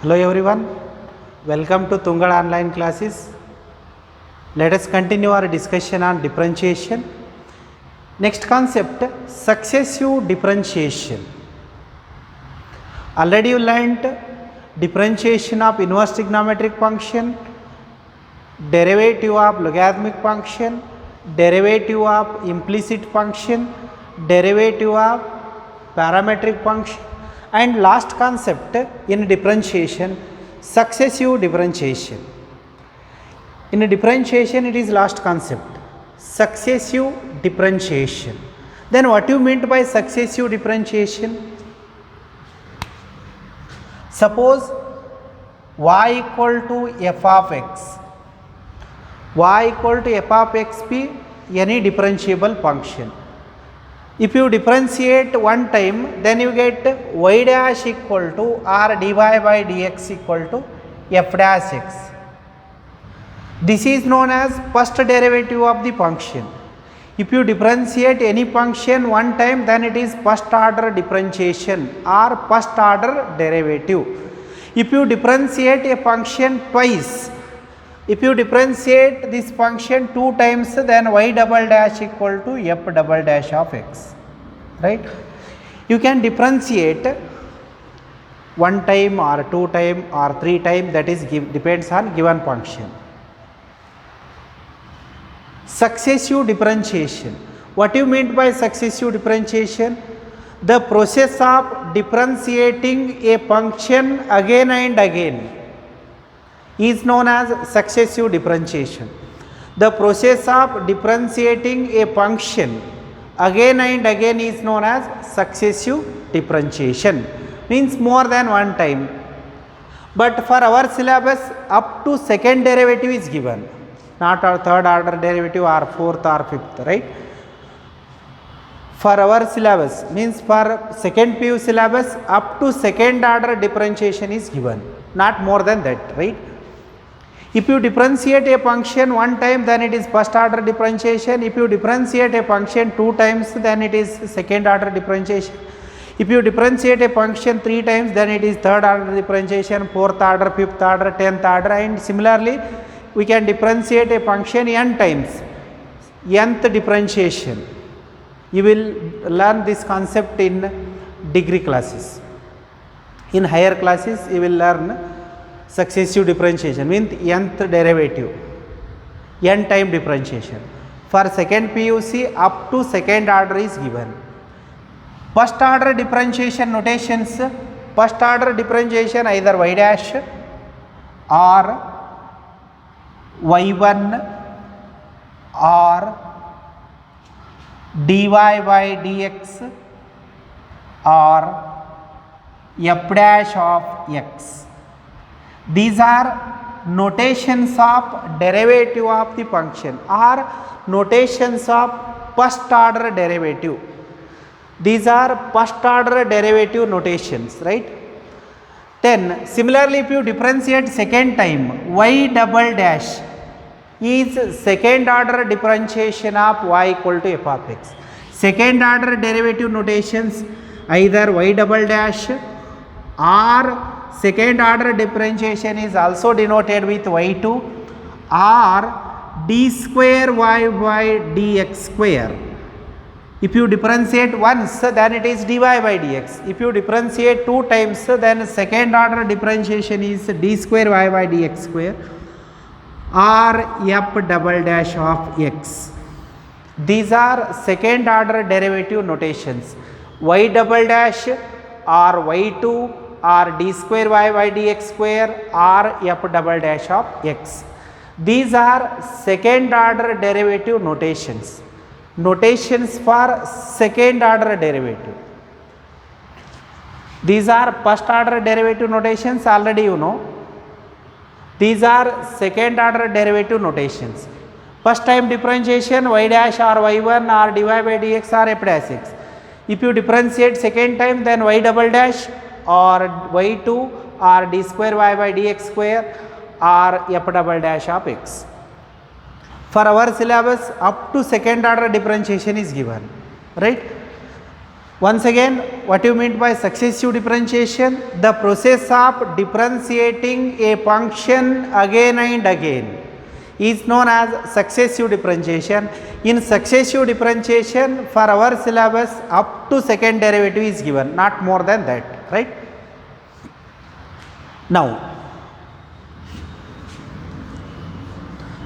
Hello everyone, welcome to Tungal online classes. Let us continue our discussion on differentiation. Next concept, successive differentiation. Already you learnt differentiation of inverse trigonometric function, derivative of logarithmic function, derivative of implicit function, derivative of parametric function, and last concept in differentiation, successive differentiation. In differentiation it is last concept, successive differentiation. Then what you meant by successive differentiation? Suppose y equal to f of x, y equal to f of x be any differentiable function. If you differentiate one time, then you get y dash equal to r dy by dx equal to f dash x. This is known as first derivative of the function. If you differentiate any function one time, then it is first order differentiation or first order derivative. If you differentiate a function twice, if you differentiate this function two times, then y double dash equal to f double dash of x, right? You can differentiate one time or two time or three time, that is depends on given function. Successive differentiation. What you mean by successive differentiation? The process of differentiating a function again and again is known as successive differentiation. The process of differentiating a function again and again is known as successive differentiation, means more than one time. But for our syllabus, up to second derivative is given, not our third order derivative or fourth or fifth, right? For our syllabus, means for second PU syllabus, up to second order differentiation is given, not more than that, right? If you differentiate a function one time, then it is first order differentiation. If you differentiate a function two times, then it is second order differentiation. If you differentiate a function three times, then it is third order differentiation, fourth order, fifth order, 10th order, and similarly we can differentiate a function n times, nth differentiation. You will learn this concept in degree classes. In higher classes you will learn successive differentiation, means nth derivative, n time differentiation. For second PUC, up to second order is given. First order differentiation notations, first order differentiation either y dash or y1 or dy by dx or f dash of x. These are notations of derivative of the function or notations of first order derivative. These are first order derivative notations, right? Then similarly, if you differentiate second time, y double dash is second order differentiation of y equal to f of x. Second order derivative notations either y double dash or second order differentiation is also denoted with y2 or d square y by dx square. If you differentiate once, then it is dy by dx. If you differentiate two times, then second order differentiation is d square y by dx square or f double dash of x. These are second order derivative notations, y double dash or y2 or d square y by dx square or f double dash of x. These are second order derivative notations, notations for second order derivative. These are first order derivative notations, already you know. These are second order derivative notations. First time differentiation, y dash or y1 or dy by dx or f dash x. If you differentiate second time, then y double dash or y2 or d square y by dx square or f double dash of x. For our syllabus, up to second order differentiation is given, right? Once again, what you mean by successive differentiation? The process of differentiating a function again and again is known as successive differentiation. In successive differentiation, for our syllabus, up to second derivative is given, not more than that, right? Now,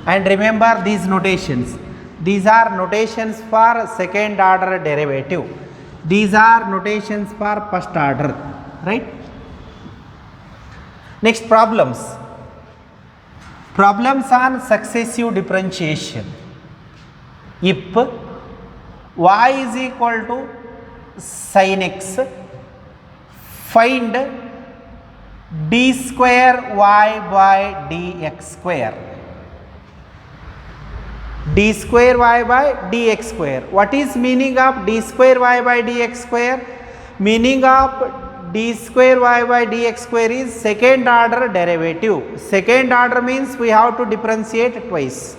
and remember these notations. These are notations for second order derivative. These are notations for first order, right? Next, problems. Problems on successive differentiation. If y is equal to sin x, find d square y by dx square. D square y by dx square. What is meaning of d square y by dx square? Meaning of d square y by dx square is second order derivative. Second order means we have to differentiate twice.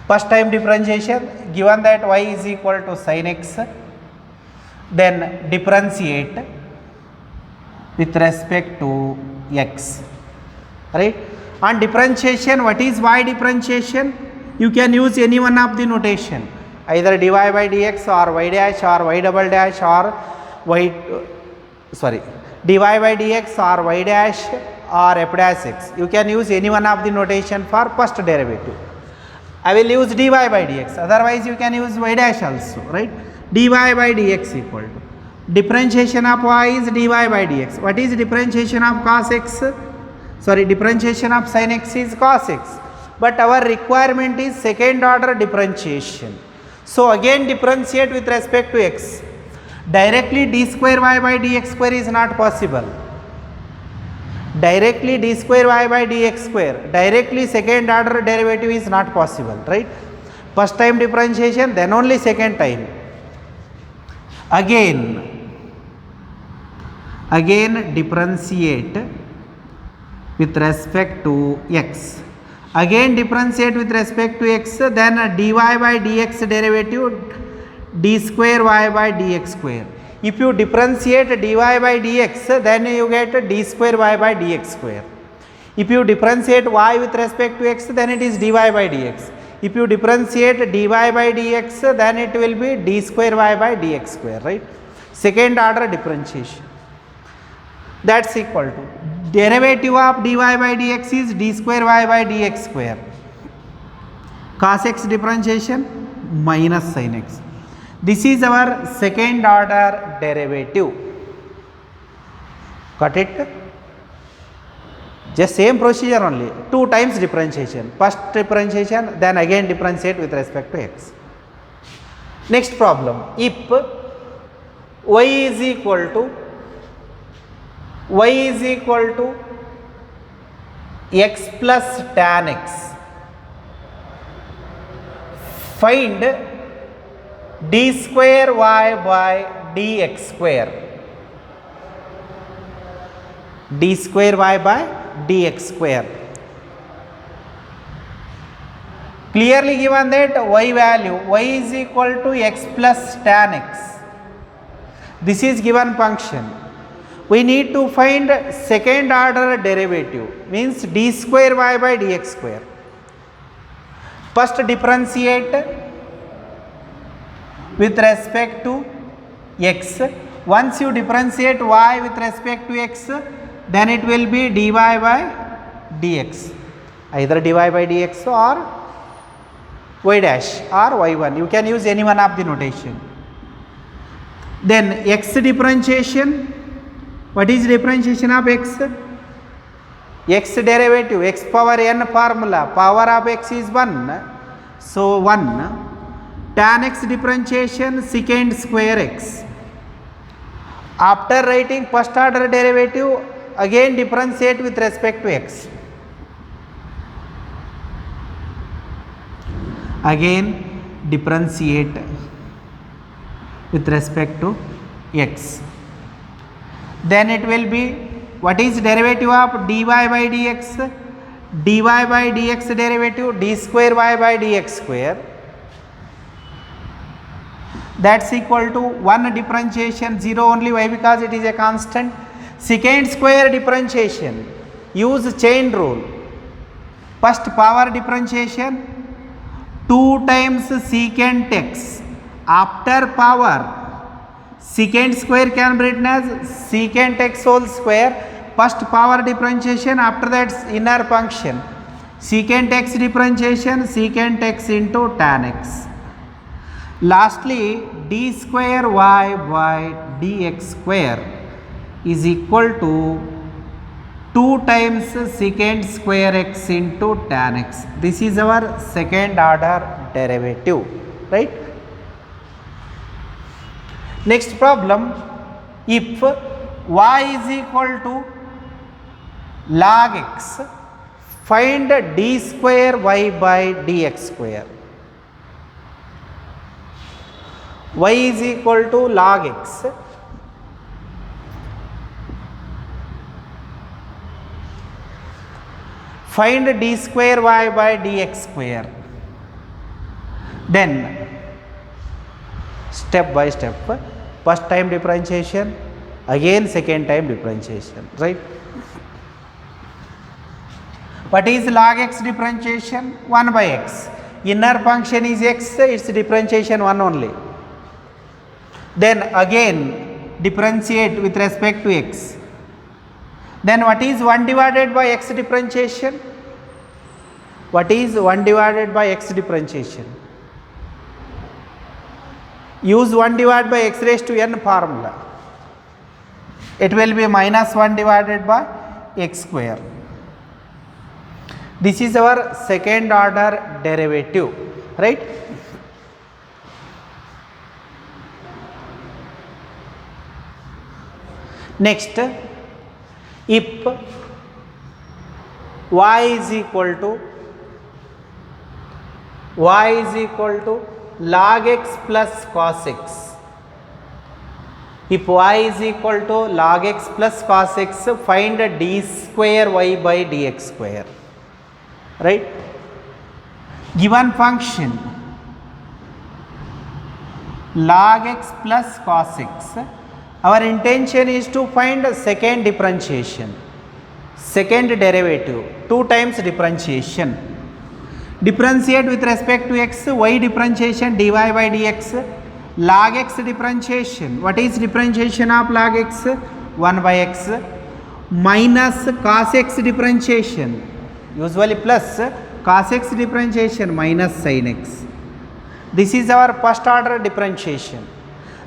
First time differentiation, given that y is equal to sin x, then differentiate with respect to x, right? On differentiation, what is y differentiation? You can use any one of the notation, either dy by dx or y dash or y double dash or dy by dx or y dash or f dash x. You can use any one of the notation for first derivative. I will use dy by dx, otherwise you can use y dash also, right? Dy by dx equal to differentiation of y is dy by dx. What is differentiation of cos x? Differentiation of sin x is cos x. But our requirement is second order differentiation. So again differentiate with respect to x. Directly d square y by dx square is not possible. Directly d square y by dx square, directly second order derivative is not possible, right? First time differentiation, then only second time. Again differentiate with respect to x. Again differentiate with respect to x, then dy by dx derivative d square y by dx square. If you differentiate dy by dx, then you get d square y by dx square. If you differentiate y with respect to x, then it is dy by dx. If you differentiate dy by dx, then it will be d square y by dx square, right? Second order differentiation. That's equal to derivative of dy by dx is d square y by dx square. Cos x differentiation minus sin x. This is our second order derivative. Got it? Just same procedure only. Two times differentiation. First differentiation, then again differentiate with respect to x. Next problem. If y is equal to x plus tan x, find d square y by dx square. D square y by dx square. Clearly given that y value, y is equal to x plus tan x. This is given function. We need to find second order derivative, means d square y by dx square. First differentiate with respect to x. Once you differentiate y with respect to x, then it will be dy by dx, either dy by dx or y dash or y1. You can use any one of the notation. Then x differentiation. What is differentiation of x? X derivative, x power n formula, power of x is 1. So 1. Tan x differentiation secant square x. After writing first order derivative, again differentiate with respect to x. Again differentiate with respect to x. Then it will be, what is derivative of dy by dx? dy by dx derivative d square y by dx square, that's equal to 1 differentiation 0 only. Why? Because it is a constant. Secant square differentiation, use chain rule. First power differentiation 2 times secant x, after power secant square can be written as secant x whole square. First power differentiation, after that inner function secant x differentiation, secant x into tan x. Lastly d square y by dx square is equal to 2 times secant square x into tan x. This is our second order derivative, right? Next problem, if y is equal to log x, find d square y by dx square. Y is equal to log x, find d square y by dx square. Then step by step, first time differentiation, again second time differentiation, right? What is log x differentiation? 1 by x. Inner function is x, its differentiation 1 only. Then again differentiate with respect to x. Then what is 1 divided by x differentiation? What is 1 divided by x differentiation? Use 1 divided by x raised to n formula. It will be minus 1 divided by x square. This is our second order derivative, right? Next, if y is equal to log x plus cos x, if y is equal to log x plus cos x, find d square y by dx square, right? Given function log x plus cos x, our intention is to find second differentiation, second derivative, 2 times differentiation. Differentiate with respect to x, y differentiation dy by dx, log x differentiation. What is differentiation of log x? 1 by x, minus cos x differentiation, usually plus cos x differentiation minus sin x. This is our first order differentiation.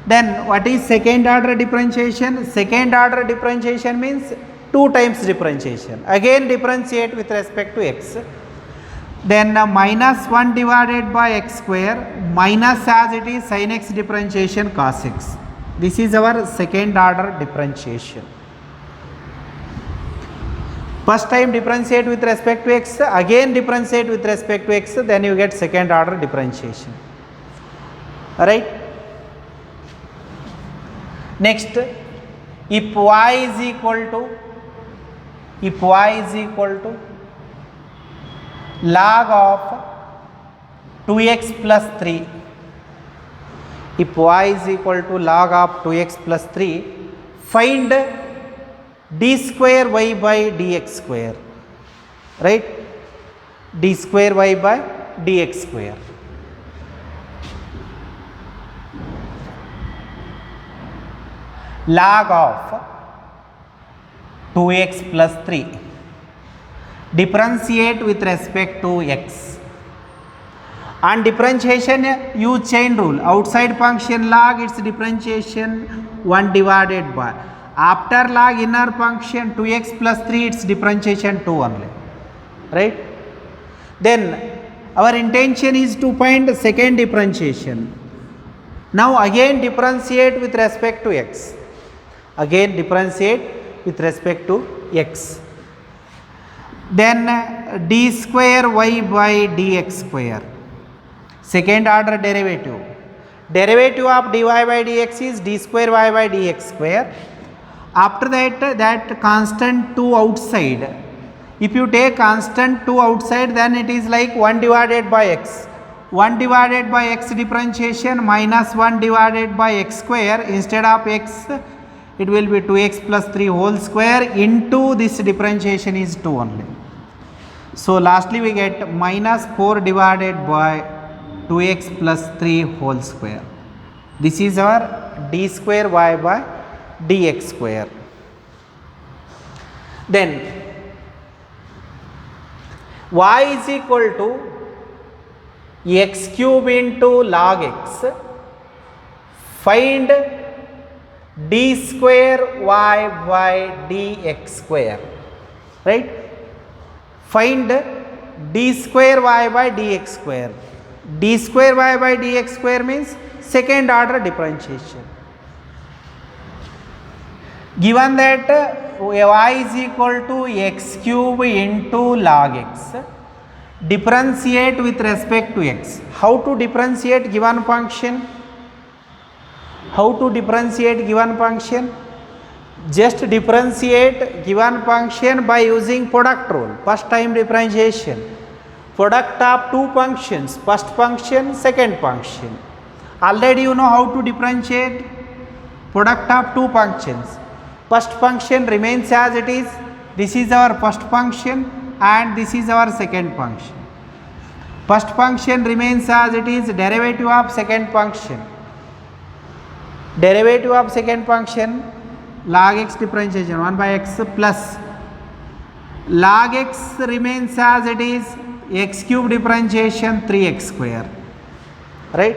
Then what is second order differentiation? Second order differentiation means 2 times differentiation. Again differentiate with respect to x. Then minus 1 divided by x square minus as it is sin x differentiation cos x. This is our second order differentiation. First time differentiate with respect to x, again differentiate with respect to x, then you get second order differentiation. Alright. Next, if y is equal to log of 2x plus 3, if y is equal to log of 2x plus 3, find d square y by dx square, right? D square y by dx square. Log of 2x plus 3, differentiate with respect to x. On differentiation, use chain rule. Outside function log, its differentiation 1 divided by. After log inner function 2x plus 3, its differentiation 2 only, right? Then our intention is to find the second differentiation. Now again differentiate with respect to x. Again differentiate with respect to x. Then d square y by dx square. Second order derivative. Derivative of dy by dx is d square y by dx square. After that, that constant 2 outside, If you take constant 2 outside, then it is like 1 divided by x. 1 divided by x differentiation minus 1 divided by x square, instead of x it will be 2x plus 3 whole square into this differentiation is 2 only. So lastly we get minus 4 divided by 2x plus 3 whole square. This is our d square y by dx square. Then y is equal to x cube into log x. Find d square y by dx square, right? Find d square y by dx square. D square y by dx square means second order differentiation. Given that y is equal to x cube into log x, differentiate with respect to x. How to differentiate given function? How to differentiate given function? Just differentiate given function by using product rule, first time differentiation. Product of two functions, first function, second function. Already you know how to differentiate product of two functions. First function remains as it is. This is our first function and this is our second function. First function remains as it is, derivative of second function. Derivative of second function, log x differentiation 1 by x plus log x remains as it is, x cube differentiation 3x square, right?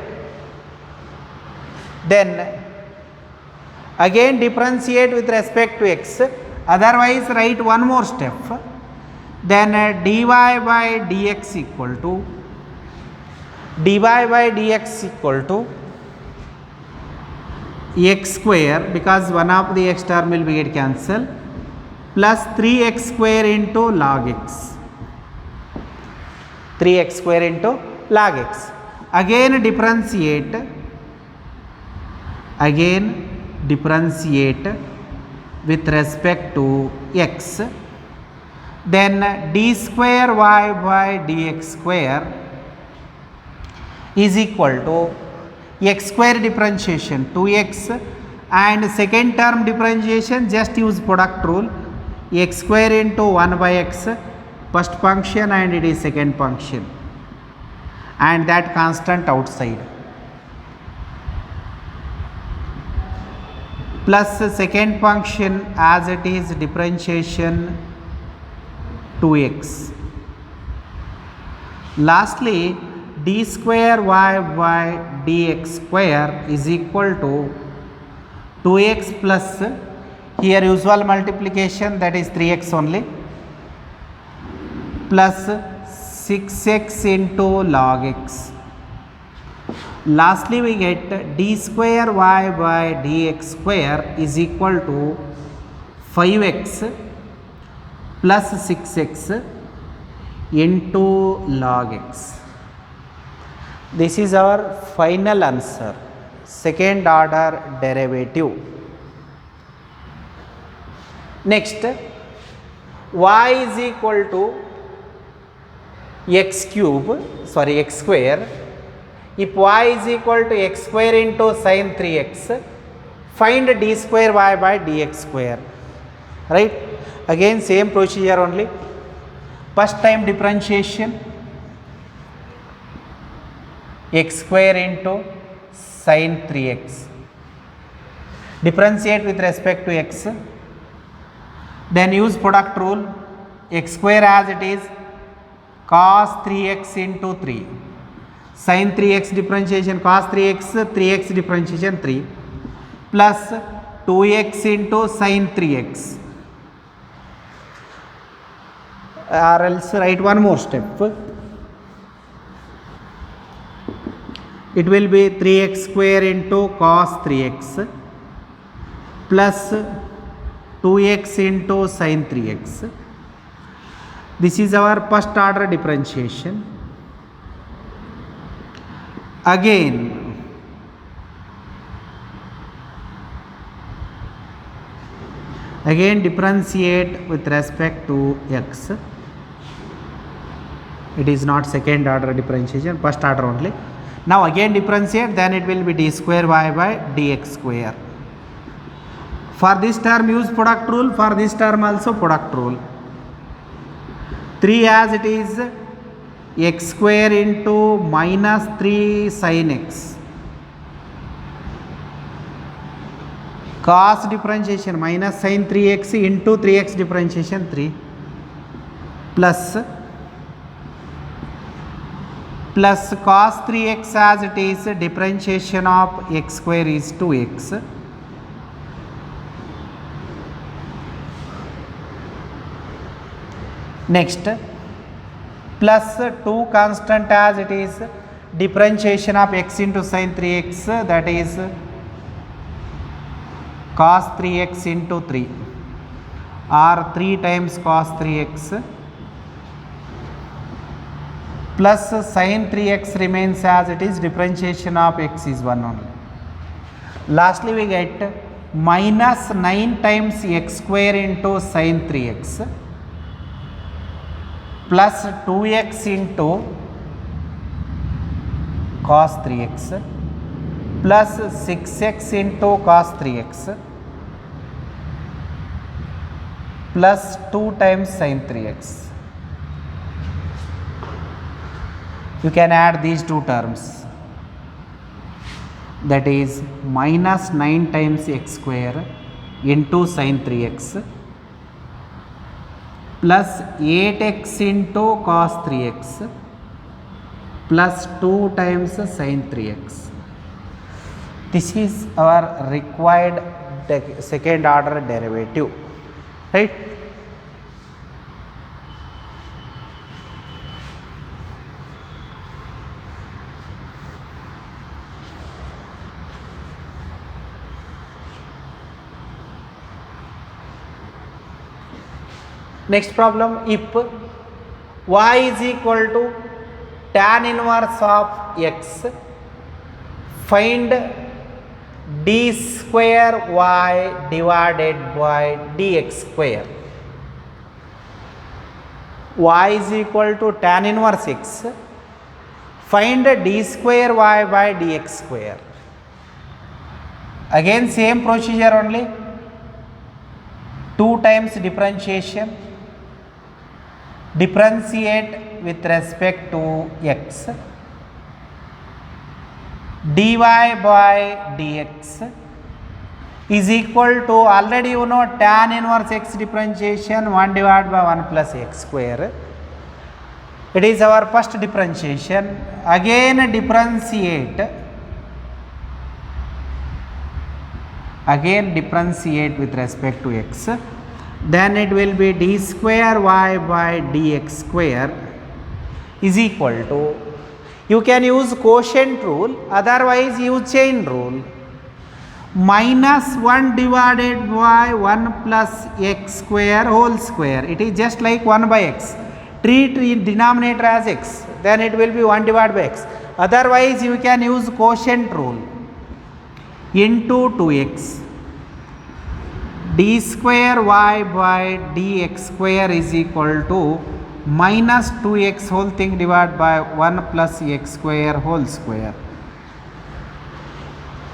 Then again differentiate with respect to x, otherwise write one more step. Then dy by dx equal to x square, because one of the x term will be get cancelled, plus 3x square into log x. 3x square into log x. Again differentiate with respect to x. Then d square y by dx square is equal to x square differentiation 2x, and second term differentiation just use product rule, x square into 1 by x, first function and it is second function, and that constant outside, plus second function as it is differentiation 2x. Lastly d square y by dx square is equal to 2x plus here usual multiplication, that is 3x only, plus 6x into log x. Lastly we get d square y by dx square is equal to 5x plus 6x into log x. This is our final answer, second order derivative. Next, y is equal to x square. If y is equal to x square into sin 3x, find d square y by dx square, right? Again same procedure only, first time differentiation, x square into sin 3x, differentiate with respect to x, then use product rule, x square as it is, cos 3x into 3, sin 3x differentiation cos 3x, 3x differentiation 3, plus 2x into sin 3x, or else write one more step. It will be 3x square into cos 3x plus 2x into sin 3x. This is our first order differentiation. Again again differentiate with respect to x. It is not second order differentiation, first order only. Now again differentiate, then it will be d square y by dx square. For this term use product rule, for this term also product rule. 3 as it is x square into minus 3 sin x. Cos differentiation minus sin 3x into 3x differentiation 3 plus cos 3x as it is differentiation of x square is 2x next plus 2 constant as it is differentiation of x into sin 3x, that is cos 3x into 3 or 3 times cos 3x plus sin 3x remains as it is differentiation of x is 1 only. Lastly we get minus 9 times x square into sin 3x plus 2x into cos 3x plus 6x into cos 3x plus 2 times sin 3x. You can add these two terms, that is minus 9 times x square into sin 3x plus 8x into cos 3x plus 2 times sin 3x. This is our required second order derivative, right? Next problem, if y is equal to tan inverse of x, find d square y divided by dx square. Y is equal to tan inverse x, find d square y by dx square. Again same procedure only, 2 times differentiation, differentiate with respect to x, dy by dx is equal to, already you know tan inverse x differentiation 1 divided by 1 plus x square. It is our first differentiation. Again differentiate with respect to x, then it will be d square y by dx square is equal to, you can use quotient rule, otherwise use chain rule, minus 1 divided by 1 plus x square whole square. It is just like 1 by x. Treat denominator as x, then it will be 1 divided by x. Otherwise you can use quotient rule, into 2x, d square y by dx square is equal to minus 2x whole thing divided by 1 plus x square whole square.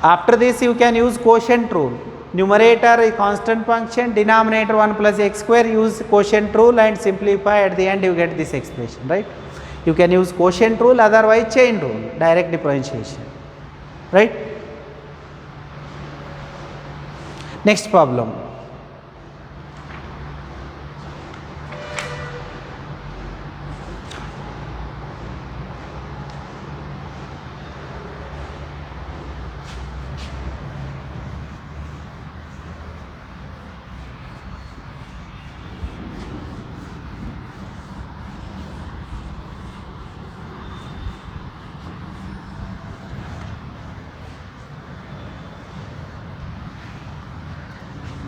After this you can use quotient rule, numerator is constant function, denominator 1 plus x square, use quotient rule and simplify, at the end you get this expression, right? You can use quotient rule, otherwise chain rule, direct differentiation, right? Next problem.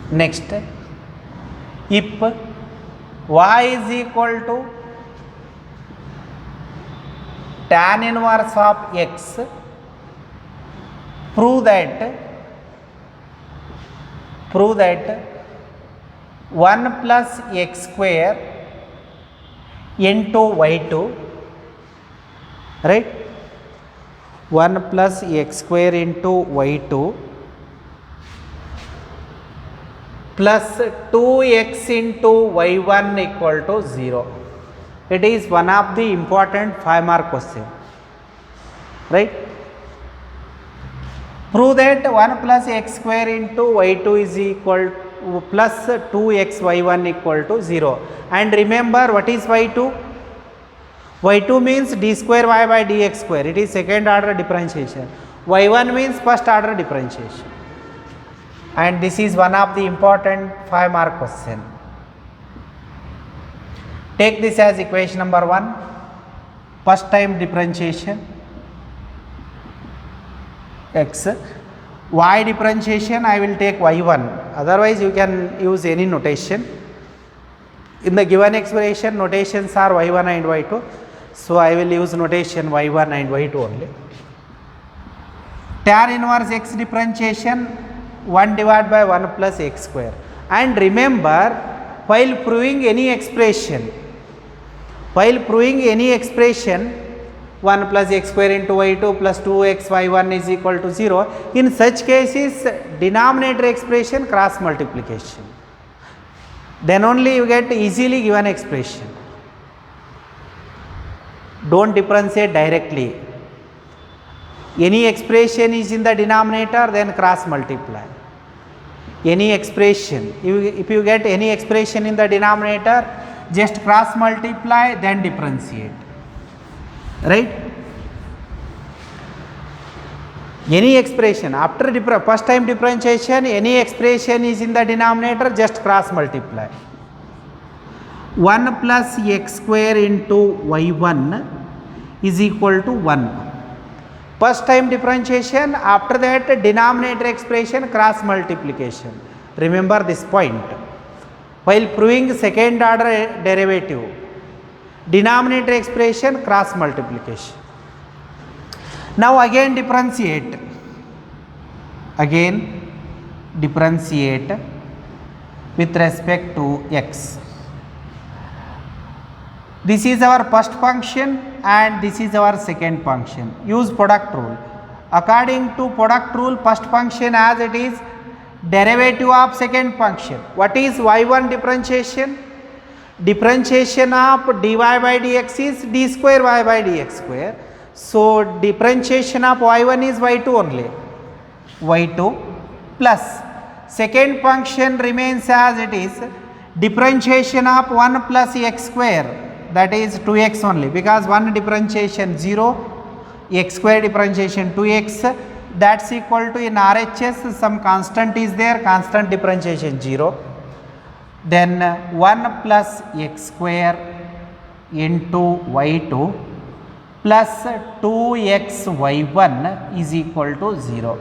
Next, if y is equal to tan inverse of x, prove that 1 plus x square into y2, right? 1 plus x square into y2 plus 2x into y1 equal to 0. It is one of the important 5-mark question, right? Prove that 1 plus x square into y2 is equal to plus 2x y1 equal to 0. And remember, what is y2? y2 means d square y by dx square. It is second order differentiation. y1 means first order differentiation. And this is one of the important 5-mark question. Take this as equation number 1, first time differentiation, x. Y differentiation, I will take y1, otherwise you can use any notation. In the given expression, notations are y1 and y2, so I will use notation y1 and y2 only. Tan inverse x differentiation, 1 divided by 1 plus x square. And remember, while proving any expression, 1 plus x square into y2 plus 2x y1 is equal to 0, in such cases denominator expression cross multiplication, then only you get easily given expression. Don't differentiate directly. Any expression is in the denominator, then cross multiply. Any expression, if you get any expression in the denominator, just cross multiply, then differentiate, right? Any expression after first time differentiation, any expression is in the denominator, just cross multiply. 1 plus x square into y1 is equal to 1. First time differentiation, after that denominator expression cross multiplication. Remember this point. While proving second order derivative, denominator expression cross multiplication. Now again differentiate. With respect to x. This is our first function and this is our second function. Use product rule. According to product rule, first function as it is derivative of second function. What is y1 differentiation? Differentiation of dy by dx is d square y by dx square. So differentiation of y1 is y2 only. y2 plus second function remains as it is, differentiation of 1 plus x square, that is 2x only, because 1 differentiation 0, x square differentiation 2x, that's equal to, in RHS some constant is there, constant differentiation 0, then 1 plus x square into y2 plus 2x y1 is equal to 0.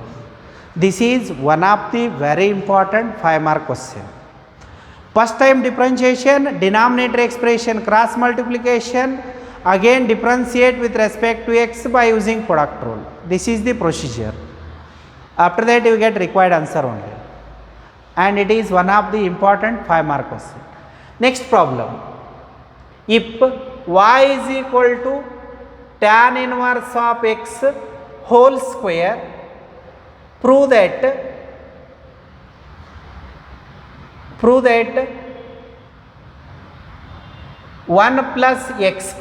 This is one of the very important 5-mark question. First time differentiation, denominator expression cross multiplication, again differentiate with respect to x by using product rule. This is the procedure. After that you get required answer only. And it is one of the important 5-mark question. Next problem. If y is equal to tan inverse of x whole square, prove that 1 plus x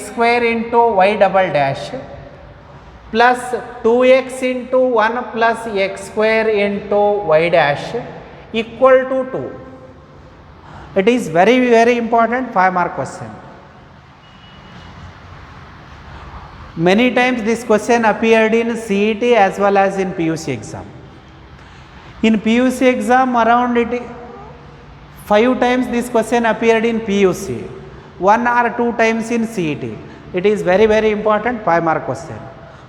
square into y double dash plus 2x into 1 plus x square into y dash equal to 2. It is very important 5-mark question. Many times this question appeared in CET as well as in PUC exam. In PUC exam, around 5 times this question appeared in PUC, 1 or 2 times in CET. It is very important 5-mark question.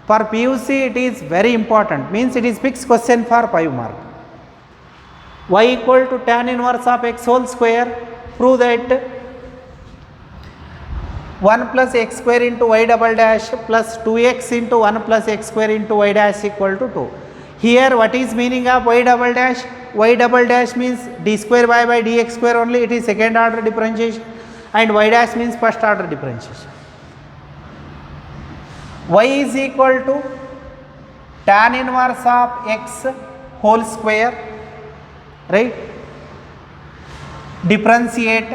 For PUC it is very important, means it is fixed question for 5 mark. Y equal to tan inverse of x whole square, prove that 1 plus x square into y double dash plus 2x into 1 plus x square into y dash equal to 2. Here what is meaning of y double dash? y double dash means d square y by dx square only, it is second order differentiation, and y dash means first order differentiation. Y is equal to tan inverse of x whole square, right? Differentiate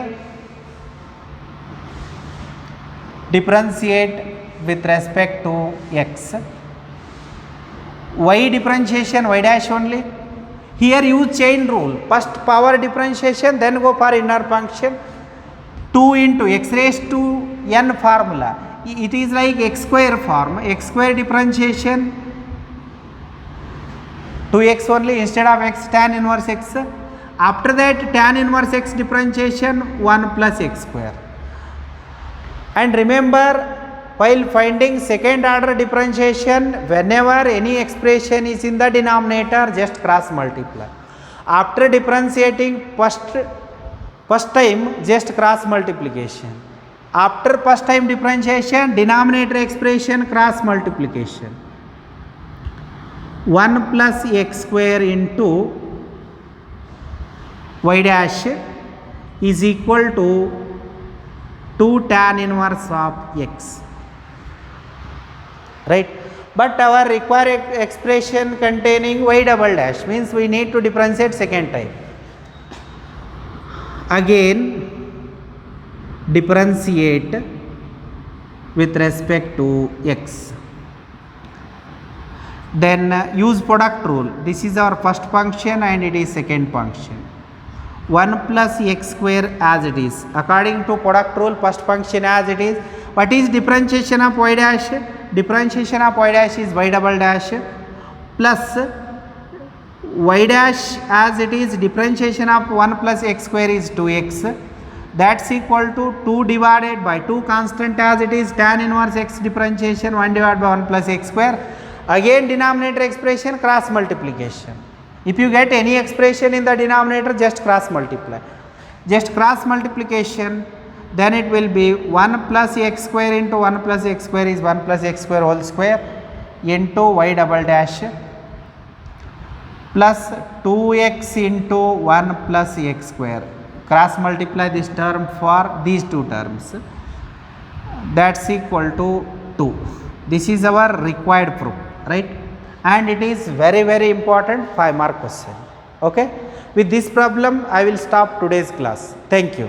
with respect to x. Y differentiation y dash only. Here use chain rule, first power differentiation, then go for inner function. 2 into x raised to n formula, it is like x square form, x square differentiation 2x only instead of x tan inverse x. After that tan inverse x differentiation 1 plus x square. And remember, while finding second order differentiation, whenever any expression is in the denominator, just cross multiply. After differentiating first time, just cross multiplication. After first time differentiation, denominator expression cross multiplication. 1 plus x square into y dash is equal to 2 tan inverse of x, right? But our required expression containing y double dash means we need to differentiate second time. Again differentiate with respect to x. Then use product rule. This is our first function and it is second function. 1 plus x square as it is. According to product rule, first function as it is. What is differentiation of y dash? Differentiation of y dash is y double dash plus y dash as it is. Differentiation of 1 plus x square is 2x. That's equal to 2 divided by 2 constant as it is tan inverse x differentiation 1 divided by 1 plus x square. Again denominator expression cross multiplication. If you get any expression in the denominator, just cross multiply. Just cross multiplication, then it will be 1 plus x square into 1 plus x square is 1 plus x square whole square into y double dash plus 2x into 1 plus x square. Cross multiply this term for these two terms. That's equal to 2. This is our required proof, right? And it is very, very important 5 mark question. Okay? With this problem, I will stop today's class. Thank you.